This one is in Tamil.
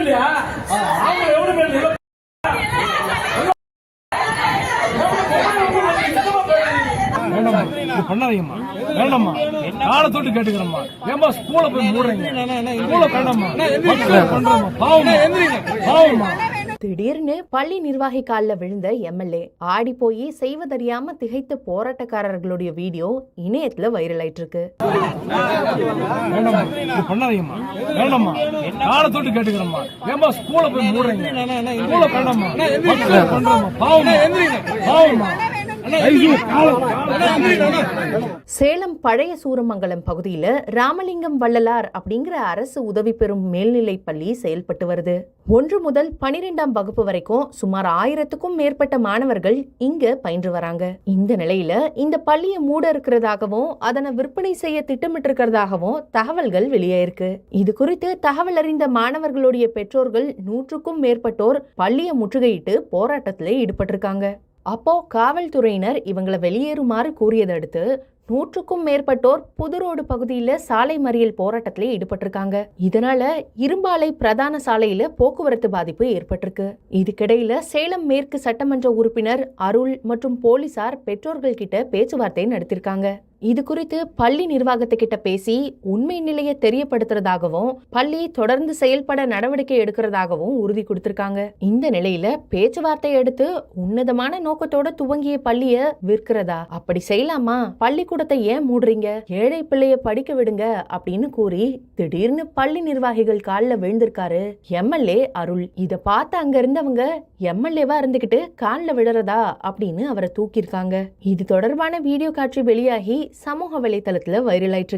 இல்லையா? அவங்க எவ்வளவு பேர் நிலம் பண்ணாதீங்கம்மா, வேண்டாம்மா, காலை தொட்டு கேட்டுக்கிறோம்மா. ஏமா ஸ்கூல போய் மூடுறீங்க? ஸ்கூல வேண்டாம்மா, பண்றோம்மா, பாவமா பாவமா. திடீர்னு பள்ளி நிர்வாகி கால்ல விழுந்த எம்எல்ஏ ஆடி போய் செய்வதறியாம திகைத்த போராட்டக்காரர்களுடைய வீடியோ இணையத்துல வைரல் ஆயிட்டு இருக்கு. பண்ணாதீங்கம்மா, வேண்டாம்மா, காலை தொட்டு கேட்டுக்கிறோம்மா. ஏமா ஸ்கூல போய் மூடுறீங்க? ஸ்கூல வேண்டாம்மா, பண்றோம்மா, பாவமா பாவமா. சேலம் பழைய சூரமங்கலம் பகுதியில ராமலிங்கம் வள்ளலார் அப்படிங்கிற அரசு உதவி பெறும் மேல்நிலை பள்ளி செயல்பட்டு வருது. 1 முதல் 12ஆம் வகுப்பு வரைக்கும் சுமார் 1000க்கும் மேற்பட்ட மாணவர்கள் இங்க பயின்று வராங்க. இந்த நிலையில இந்த பள்ளியை மூட இருக்கிறதாகவும் அதனை விற்பனை செய்ய திட்டமிட்டு இருக்கிறதாகவும் தகவல்கள் வெளியாயிருக்கு. இது குறித்து தகவல் அறிந்த மாணவர்களுடைய பெற்றோர்கள் 100க்கும் மேற்பட்டோர் பள்ளியை முற்றுகையிட்டு போராட்டத்திலே ஈடுபட்டிருக்காங்க. அப்போ காவல்துறையினர் இவங்களை வெளியேறுமாறு கூறியதை அடுத்து 100க்கும் மேற்பட்டோர் புதுரோடு பகுதியில சாலை மறியல் போராட்டத்திலே ஈடுபட்டிருக்காங்க. இதனால இரும்பாலை பிரதான சாலையில போக்குவரத்து பாதிப்பு ஏற்பட்டிருக்கு. இதுக்கிடையில சேலம் மேற்கு சட்டமன்ற உறுப்பினர் அருள் மற்றும் போலீசார் பெற்றோர்கள் கிட்ட பேச்சுவார்த்தை நடத்திருக்காங்க. இது குறித்து பள்ளி நிர்வாகத்துக்கிட்ட பேசி உண்மை நிலையை தெரியப்படுத்துறதாகவும் பள்ளி தொடர்ந்து செயல்பட நடவடிக்கை எடுக்கிறதாகவும் உறுதி கொடுத்திருக்காங்க. இந்த நிலையில பேச்சுவார்த்தை எடுத்து உன்னதமான நோக்கத்தோட துவங்கிய பள்ளிய விற்கிறதா? அப்படி செய்யலாமா? பள்ளிக்கூடத்தை ஏன் மூடுறீங்க? ஏழை பிள்ளைய படிக்க விடுங்க அப்படின்னு கூறி திடீர்னு பள்ளி நிர்வாகிகள் காலில் விழுந்திருக்காரு எம்எல்ஏ அருள். இத பார்த்து அங்க இருந்தவங்க எம்எல்ஏவா இருந்துகிட்டு காலில் விடுறதா அப்படின்னு அவரை தூக்கியிருக்காங்க. இது தொடர்பான வீடியோ காட்சி வெளியாகி சமூக வலைதளத்துல வைரல் ஆயிட்டு இருக்கு.